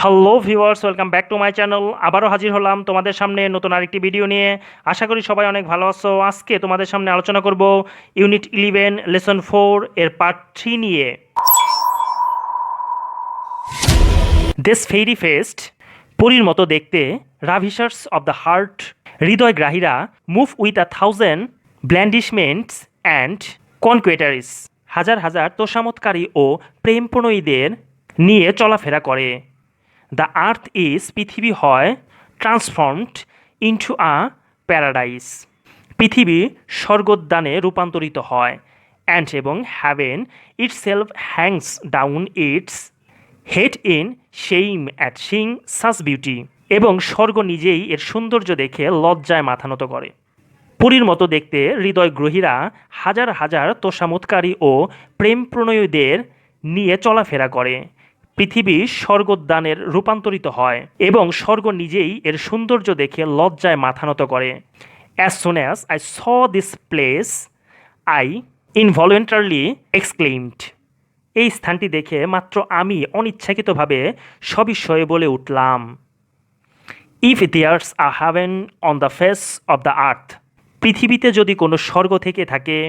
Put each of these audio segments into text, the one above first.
Hello viewers, welcome back to my channel. আবারও হাজির হলাম তোমাদের সামনে নতুন আরেকটি ভিডিও নিয়ে। আশা করি সবাই অনেক ভালো আছো। আজকে তোমাদের সামনে আলোচনা করব ইউনিট 11 লেসন 4 এর পার্ট 3 নিয়ে। দিস ফেইরি ফেস্ট, পরীর মতো দেখতে, রাভিশার্স অব দ্য হার্ট, হৃদয়গ্রাহীরা, move with 1000 blandishments and coquetries, হাজার হাজার তোষামতকারী ও প্রেম প্রণয়ীদের নিয়ে চলাফেরা করে। দ্য আর্থ ইজ, পৃথিবী হয়, ট্রান্সফর্মড ইন্টু আ প্যারাডাইস, পৃথিবী স্বর্গোদ্যানে রূপান্তরিত হয়। অ্যান্ড এবং heaven itself hangs down its head in shame at seeing such beauty, এবং স্বর্গ নিজেই এর সৌন্দর্য দেখে লজ্জায় মাথা নত করে। পরীর মতো দেখতে হৃদয়গ্রহীরা হাজার হাজার তোষামতকারী ও প্রেম প্রণয়ীদের নিয়ে চলাফেরা করে। পৃথিবী স্বর্গোদ্যানের রূপান্তরিত হয় এবং স্বর্গ নিজেই এর সৌন্দর্য দেখে লজ্জায় মাথা নত করে। As soon as I saw this place I involuntarily exclaimed, এই স্থানটি দেখে মাত্র আমি অনিচ্ছাকৃতভাবে সবিস্ময়ে বলে উঠলাম। If there's a heaven on the face of the earth, পৃথিবীতে যদি কোনো স্বর্গ থেকে থাকে,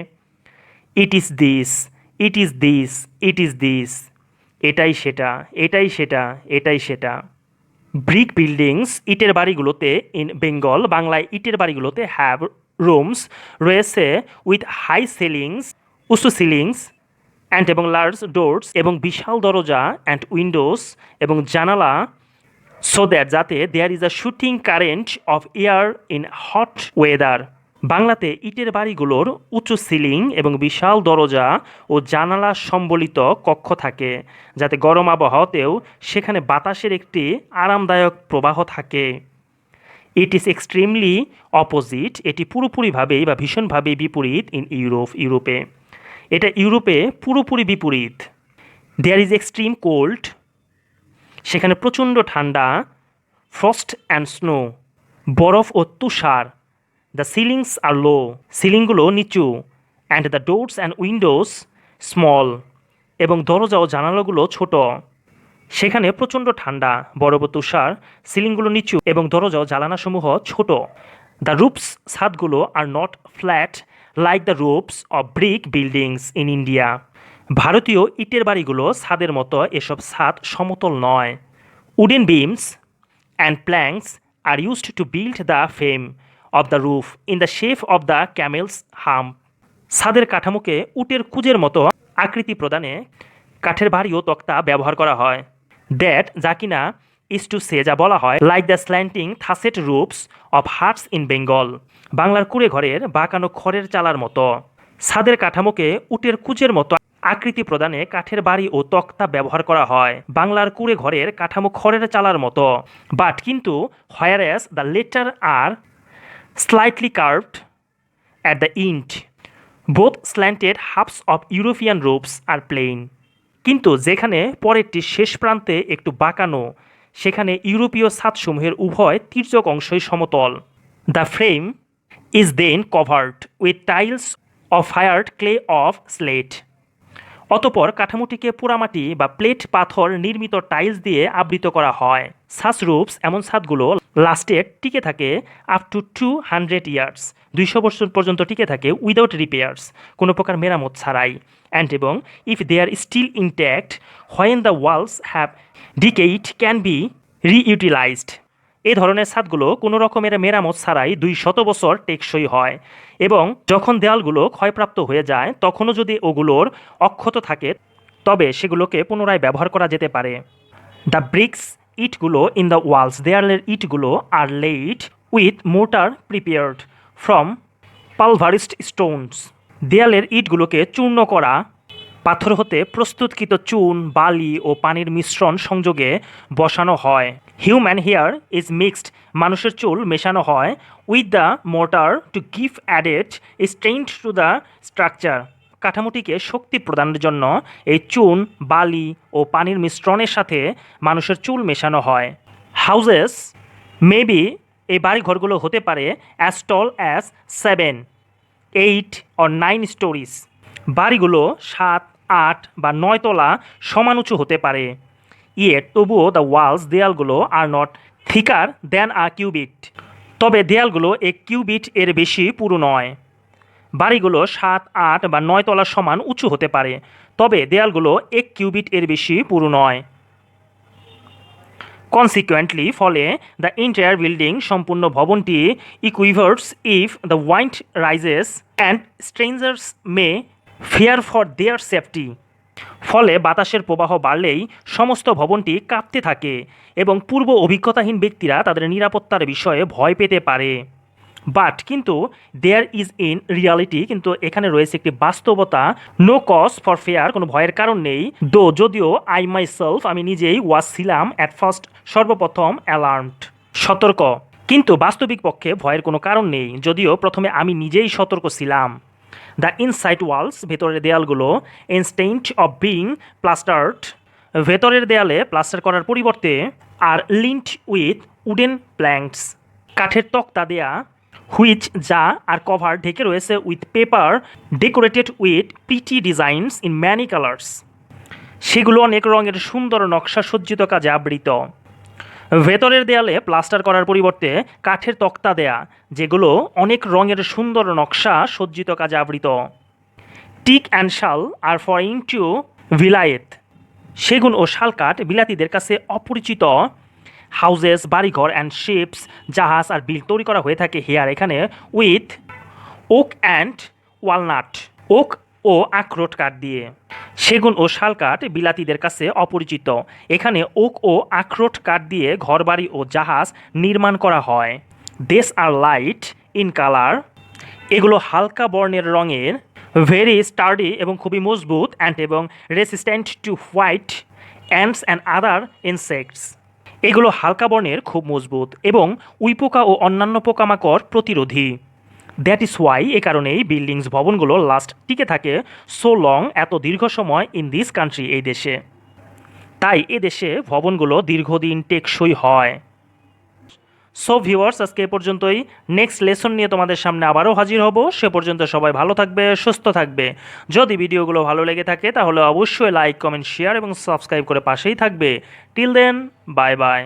it is this, it is this, it is this, এটাই সেটা, এটাই সেটা, এটাই সেটা। ব্রিক বিল্ডিংস, ইটের বাড়িগুলোতে, ইন বেঙ্গল, বাংলায় ইটের বাড়িগুলোতে, হ্যাভ রুমস, রয়েছে, উইথ হাই সিলিংস, উঁচু সিলিংস, অ্যান্ড এবং লার্জ ডোরস, এবং বিশাল দরজা, অ্যান্ড উইন্ডোজ, এবং জানালা, সো দ্যাট, যাতে, there is a shooting current of air in hot weather, বাংলাতে ইটের বাড়িগুলোর উঁচু সিলিং এবং বিশাল দরজা ও জানালা সম্বলিত কক্ষ থাকে, যাতে গরম আবহাওয়াতেও সেখানে বাতাসের একটি আরামদায়ক প্রবাহ থাকে। ইট ইজ এক্সট্রিমলি অপোজিট, এটি পুরোপুরিভাবেই বা ভীষণভাবেই বিপরীত, ইন ইউরোপ, ইউরোপে, এটা ইউরোপে পুরোপুরি বিপরীত। দেয়ার ইজ এক্সট্রিম কোল্ড, সেখানে প্রচণ্ড ঠান্ডা, ফ্রস্ট অ্যান্ড স্নো, বরফ ও তুষার। দ্য সিলিংস আর লো, সিলিংগুলো নিচু, and the doors and Windows small, এবং দরজা ও জানালাগুলো ছোট। সেখানে প্রচণ্ড ঠান্ডা, বরফ ও তুষার, সিলিংগুলো নিচু এবং দরজা ও জানালাসমূহ ছোট। দ্য রুফস, ছাদগুলো, are not flat like the roofs of brick buildings in India, ভারতীয় ইটের বাড়িগুলো ছাদের মতো এসব ছাদ সমতল নয়। Wooden beams and planks are used to build the frame of the roof in the shape of the camel's hump, ছাদের কাঠামোকে উটের কুজের মতো আকৃতি প্রদানে কাঠের বাড়ি ও তক্তা ব্যবহার করা হয়। দ্যাট, যা কিনা, ইজ টু সে, যা বলা হয়, like the slanting thatched roofs of huts in Bengal, বাংলার কুড়ে ঘরের বাঁকানো খড়ের চালার মতো। ছাদের কাঠামোকে উটের কুজের মতো আকৃতি প্রদানে কাঠের বাড়ি ও তক্তা ব্যবহার করা হয়, বাংলার কুড়ে ঘরের কাঠামো খড়ের চালার মতো। বাট, কিন্তু, whereas the latter are slightly curved at the end. Both slanted halves of European roofs are plain. কিন্তু যেখানে পরেরটি শেষ প্রান্তে একটু বাঁকানো, সেখানে ইউরোপীয় ছাদসমূহের উভয় তির্যক অংশই সমতল। The frame is then covered with tiles of fired clay of slate. অতপর কাঠামোটিকে পোড়ামাটি বা প্লেট পাথর নির্মিত টাইলস দিয়ে আবৃত করা হয়। সাচ রুফস, এমন ছাদগুলো, লাস্টেড, টিকে থাকে, আপ টু 200 ইয়ার্স, 200 বছর পর্যন্ত টিকে থাকে, উইদাউট রিপেয়ার্স, কোনো প্রকার মেরামত ছাড়াই। অ্যান্ড এবং, if they are still intact when the walls have decayed can be reutilised, এ ধরনের ছাদগুলো কোনো রকমের মেরামত ছাড়াই 200 বছর টেকসই হয়, এবং যখন দেয়ালগুলো ক্ষয়প্রাপ্ত হয়ে যায় তখনও যদি ওগুলোর অক্ষত থাকে তবে সেগুলোকে পুনরায় ব্যবহার করা যেতে পারে। দ্য ব্রিক্স, ইটগুলো, ইন দ্য ওয়ালস, দেয়ালের ইটগুলো, are laid with mortar prepared from pulverised stones, দেয়ালের ইটগুলোকে চূর্ণ করা পাথর হতে প্রস্তুতকৃত চুন, বালি ও পানির মিশ্রণ সংযোগে বসানো হয়। হিউম্যান হেয়ার ইজ মিক্সড, মানুষের চুল মেশানো হয়, with the mortar to give added strength to the structure, কাঠামোটিকে শক্তি প্রদানের জন্য এই চুন, বালি ও পানির মিশ্রণের সাথে মানুষের চুল মেশানো হয়। হাউজেস মেবি, এই বাড়িঘরগুলো হতে পারে, as tall as 7, 8 or 9 stories, বাড়িগুলো 7, 8 বা 9 তলা সমান উঁচু হতে পারে। ইয়েট তবুও দ্য ওয়ালস দেয়ালগুলো are not thicker than a cubit, তবে দেয়ালগুলো 1 কিউবিট এর বেশি পুরু নয়। বাড়িগুলো 7, 8 বা 9 তলার সমান উঁচু হতে পারে, তবে দেয়ালগুলো 1 কিউবিট এর বেশি পুরু নয়। কনসিকুয়েন্টলি ফলে দ্য এন্টায়ার বিল্ডিং সম্পূর্ণ ভবনটি quivers if the wind rises and strangers may fear for their safety, ফলে বাতাসের প্রবাহ বাড়লেই সমস্ত ভবনটি কাঁপতে থাকে এবং পূর্ব অভিজ্ঞতাহীন ব্যক্তিরা তাদের নিরাপত্তার বিষয়ে ভয় পেতে পারে। বাট কিন্তু দেয়ার ইজ ইন রিয়ালিটি, কিন্তু এখানে রয়েছে একটি বাস্তবতা, নো কজ ফর ফেয়ার, কোনো ভয়ের কারণ নেই। যদিও আই মাই সেলফ আমি নিজেই ওয়াজ ছিলাম অ্যাট ফার্স্ট সর্বপ্রথম অ্যালার্মড সতর্ক, কিন্তু বাস্তবিক পক্ষে ভয়ের কোনো কারণ নেই, যদিও প্রথমে আমি নিজেই সতর্ক ছিলাম। দ্য ইনসাইড ওয়ালস ভেতরের দেয়ালগুলো ইনস্টেন্ট অফ বিং প্লাস্টার্ড, ভেতরের দেয়ালে প্লাস্টার করার পরিবর্তে are lined with wooden planks, কাঠের তক্তা দেয়া, হুইচ যা আর কভার ঢেকে রয়েছে with paper decorated with pretty designs in many colours, সেগুলো অনেক রঙের সুন্দর নকশা সজ্জিত কাজে আবৃত। ভেতরের দেয়ালে প্লাস্টার করার পরিবর্তে কাঠের তক্তা দেয়া, যেগুলো অনেক রঙের সুন্দর নকশা সজ্জিত কাজে আবৃত। টিক অ্যান্ড শাল আর ফরেন টু ভিলায়েত, সেগুন ও শাল কাঠ বিলাতিদের কাছে অপরিচিত। হাউজেস বাড়িঘর অ্যান্ড শিপস জাহাজ আর বিল তৈরি করা হয়ে থাকে হেয়ার এখানে with oak and walnut, oak ও আখরোট কাঠ দিয়ে। সেগুন ও শাল কাঠ বিলাতিদের কাছে অপরিচিত, এখানে ওক ও আখরোট কাঠ দিয়ে ঘরবাড়ি ও জাহাজ নির্মাণ করা হয়। দেস আর লাইট ইন কালার, এগুলো হালকা বর্ণের রঙের, ভেরি স্টার্ডি এবং খুবই মজবুত, এবং resistant to white ants and other insects, এগুলো হালকা বর্ণের, খুব মজবুত এবং উইপোকা ও অন্যান্য পোকামাকড় প্রতিরোধী। দ্যাট ইজ ওয়াই, এ কারণেই বিল্ডিংস ভবনগুলো লাস্ট টিকে থাকে সো লং, এত দীর্ঘ সময় ইন দিস কান্ট্রি, এই দেশে। তাই এ দেশে ভবনগুলো দীর্ঘদিন টেকসই হয়। সো ভিউয়ার্স, আজকে এ পর্যন্তই। নেক্সট লেসন নিয়ে তোমাদের সামনে আবারও হাজির হব। সে পর্যন্ত সবাই ভালো থাকবে, সুস্থ থাকবে। যদি ভিডিওগুলো ভালো লেগে থাকে তাহলে অবশ্যই লাইক, কমেন্ট, শেয়ার এবং সাবস্ক্রাইব করে পাশেই থাকবে। Till then, bye by.